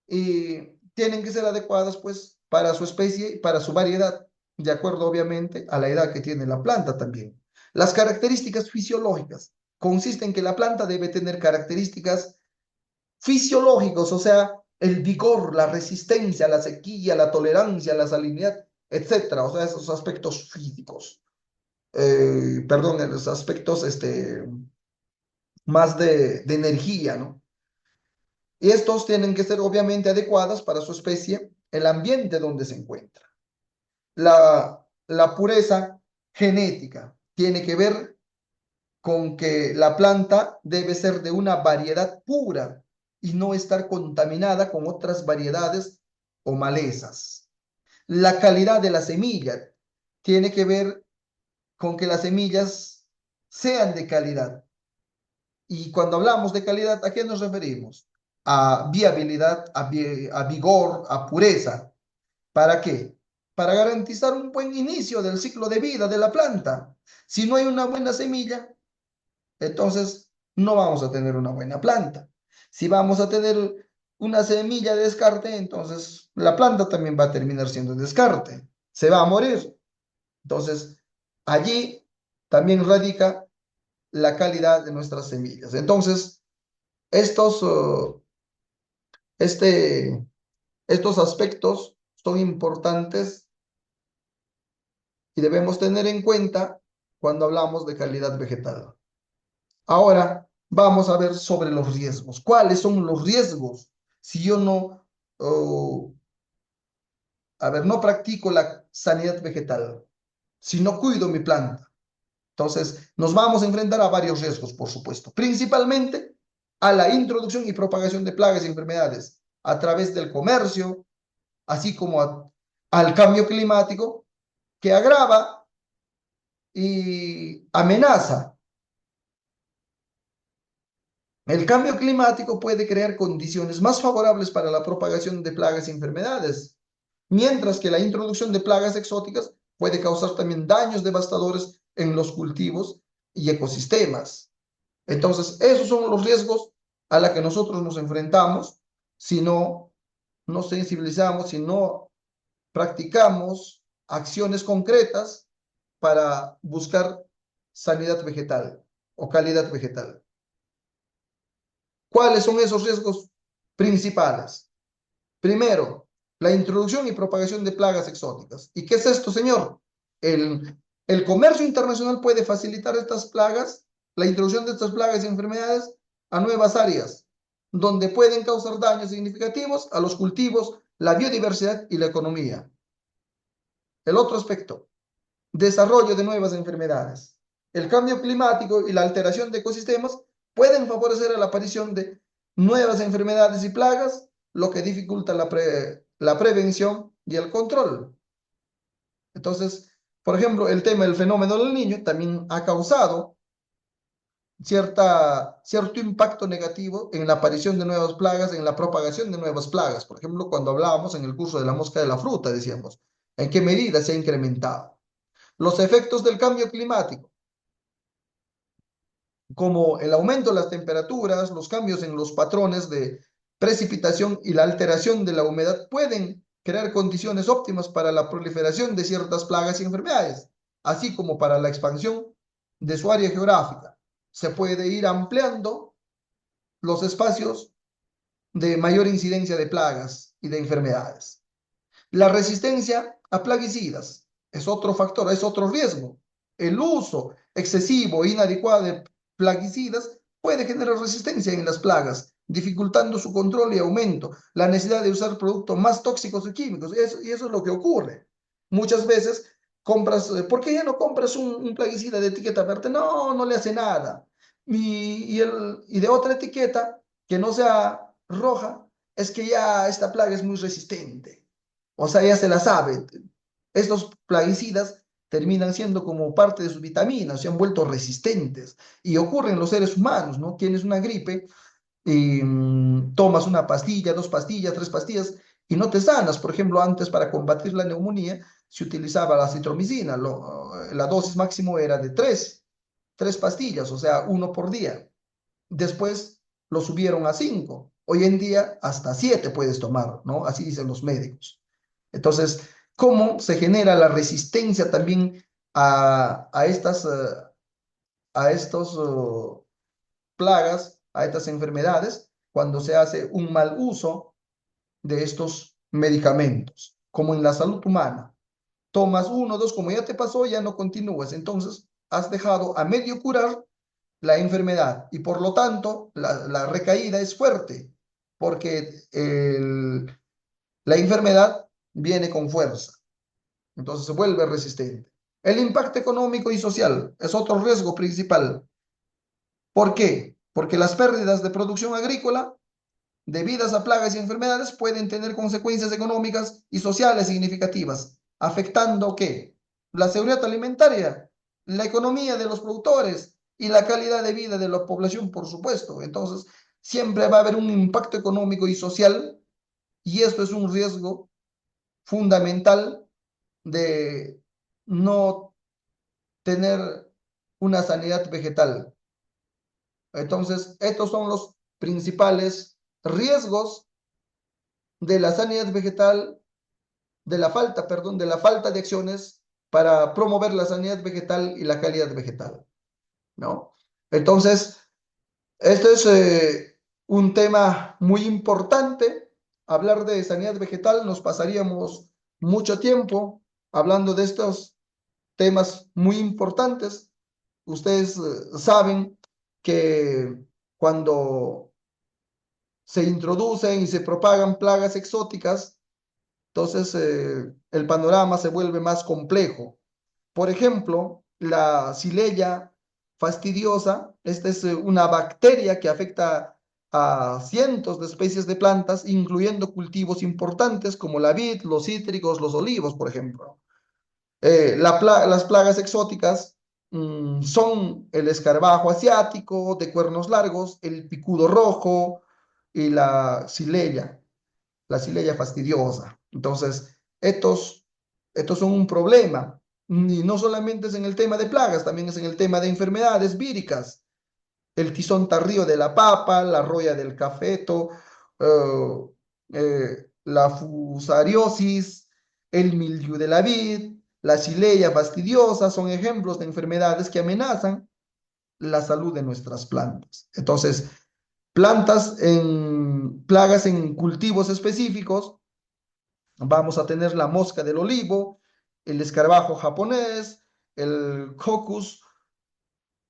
y tienen que ser adecuadas pues para su especie y para su variedad, de acuerdo obviamente a la edad que tiene la planta también. Las características fisiológicas consisten en que la planta debe tener características fisiológicas, o sea, el vigor, la resistencia, la sequía, la tolerancia, la salinidad, etcétera, o sea, esos aspectos físicos. Perdón, los aspectos más de energía, ¿no? Y estos tienen que ser obviamente adecuados para su especie, el ambiente donde se encuentra. La pureza genética tiene que ver con que la planta debe ser de una variedad pura y no estar contaminada con otras variedades o malezas. La calidad de la semilla tiene que ver con que las semillas sean de calidad. Y cuando hablamos de calidad, ¿a qué nos referimos? A viabilidad, a vigor, a pureza. ¿Para qué? Para garantizar un buen inicio del ciclo de vida de la planta. Si no hay una buena semilla, entonces no vamos a tener una buena planta. Si vamos a tener una semilla de descarte, entonces la planta también va a terminar siendo descarte. Se va a morir. Entonces, allí también radica la calidad de nuestras semillas. Entonces, estos, uh, este, estos aspectos son importantes y debemos tener en cuenta cuando hablamos de calidad vegetal. Ahora vamos a ver sobre los riesgos. ¿Cuáles son los riesgos si yo no, oh, no practico la sanidad vegetal, si no cuido mi planta? Entonces, nos vamos a enfrentar a varios riesgos, por supuesto, principalmente a la introducción y propagación de plagas y enfermedades a través del comercio, así como al cambio climático que agrava y amenaza. El cambio climático puede crear condiciones más favorables para la propagación de plagas y enfermedades, mientras que la introducción de plagas exóticas puede causar también daños devastadores en los cultivos y ecosistemas. Entonces, esos son los riesgos a los que nosotros nos enfrentamos si no nos sensibilizamos, si no practicamos acciones concretas para buscar sanidad vegetal o calidad vegetal. ¿Cuáles son esos riesgos principales? Primero, la introducción y propagación de plagas exóticas. ¿Y qué es esto, señor? El comercio internacional puede facilitar estas plagas, la introducción de estas plagas y enfermedades a nuevas áreas, donde pueden causar daños significativos a los cultivos, la biodiversidad y la economía. El otro aspecto, desarrollo de nuevas enfermedades. El cambio climático y la alteración de ecosistemas pueden favorecer la aparición de nuevas enfermedades y plagas, lo que dificulta la prevención y el control. Entonces, por ejemplo, el tema del fenómeno del Niño también ha causado cierto impacto negativo en la aparición de nuevas plagas, en la propagación de nuevas plagas. Por ejemplo, cuando hablábamos en el curso de la mosca de la fruta, decíamos, ¿en qué medida se ha incrementado? Los efectos del cambio climático, como el aumento de las temperaturas, los cambios en los patrones de precipitación y la alteración de la humedad pueden crear condiciones óptimas para la proliferación de ciertas plagas y enfermedades, así como para la expansión de su área geográfica. Se puede ir ampliando los espacios de mayor incidencia de plagas y de enfermedades. La resistencia a plaguicidas es otro factor, es otro riesgo. El uso excesivo e inadecuado de plaguicidas puede generar resistencia en las plagas, dificultando su control y aumento la necesidad de usar productos más tóxicos y químicos. Y eso es lo que ocurre. Muchas veces compras, ¿por qué ya no compras un plaguicida de etiqueta verde? No, no le hace nada. Y de otra etiqueta que no sea roja, es que ya esta plaga es muy resistente. O sea, ya se la sabe. Estos plaguicidas terminan siendo como parte de sus vitaminas, se han vuelto resistentes. Y ocurre en los seres humanos, ¿no? Tienes una gripe y tomas una pastilla, dos pastillas, tres pastillas y no te sanas. Por ejemplo, antes para combatir la neumonía se utilizaba la citromicina. La dosis máximo era de tres pastillas, o sea, uno por día. Después lo subieron a 5. Hoy en día hasta 7 puedes tomar, ¿no? Así dicen los médicos. Entonces, ¿cómo se genera la resistencia también a estas, a estos plagas, a estas enfermedades, cuando se hace un mal uso de estos medicamentos, como en la salud humana? Tomas uno, dos, como ya te pasó, ya no continúas. Entonces, has dejado a medio curar la enfermedad y por lo tanto la recaída es fuerte porque la enfermedad viene con fuerza, entonces se vuelve resistente. El impacto económico y social es otro riesgo principal. ¿Por qué? Porque las pérdidas de producción agrícola debidas a plagas y enfermedades pueden tener consecuencias económicas y sociales significativas, afectando ¿qué? La seguridad alimentaria, la economía de los productores y la calidad de vida de la población, por supuesto. Entonces, siempre va a haber un impacto económico y social y esto es un riesgo fundamental de no tener una sanidad vegetal. Entonces, estos son los principales riesgos de la sanidad vegetal, de la falta de acciones para promover la sanidad vegetal y la calidad vegetal, ¿no? Entonces, este es un tema muy importante. Hablar de sanidad vegetal, nos pasaríamos mucho tiempo hablando de estos temas muy importantes, ustedes saben que cuando se introducen y se propagan plagas exóticas, entonces el panorama se vuelve más complejo. Por ejemplo, la Xylella fastidiosa, esta es una bacteria que afecta a cientos de especies de plantas, incluyendo cultivos importantes como la vid, los cítricos, los olivos, por ejemplo. Las plagas exóticas son el escarabajo asiático de cuernos largos, el picudo rojo y la Xylella fastidiosa. Entonces, estos son un problema. Y no solamente es en el tema de plagas, también es en el tema de enfermedades víricas. El tizón tardío de la papa, la roya del cafeto, la fusariosis, el mildiu de la vid, la Xylella fastidiosa, son ejemplos de enfermedades que amenazan la salud de nuestras plantas. Entonces, plagas en cultivos específicos, vamos a tener la mosca del olivo, el escarabajo japonés, el cocus,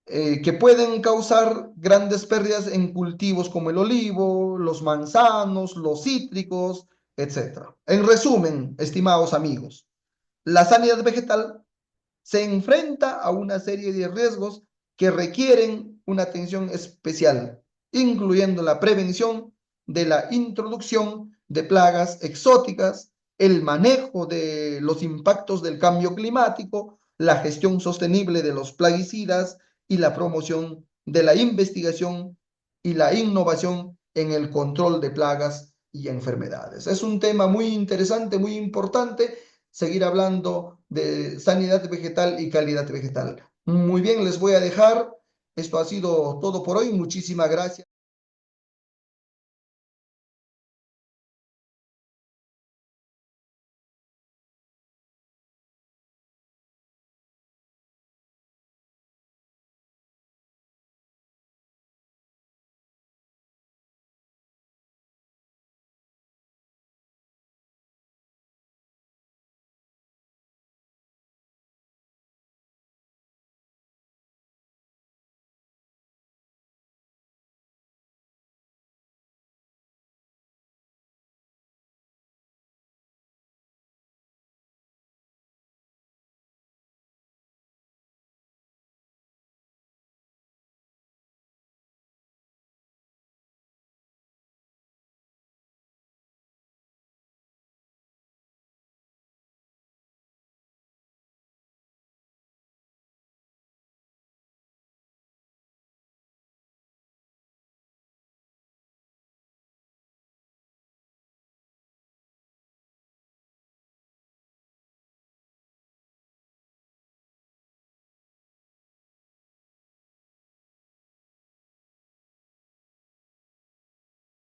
que pueden causar grandes pérdidas en cultivos como el olivo, los manzanos, los cítricos, etcétera. En resumen, estimados amigos, la sanidad vegetal se enfrenta a una serie de riesgos que requieren una atención especial, incluyendo la prevención de la introducción de plagas exóticas, el manejo de los impactos del cambio climático, la gestión sostenible de los plaguicidas y la promoción de la investigación y la innovación en el control de plagas y enfermedades. Es un tema muy interesante, muy importante seguir hablando de sanidad vegetal y calidad vegetal. Muy bien, les voy a dejar. Esto ha sido todo por hoy. Muchísimas gracias.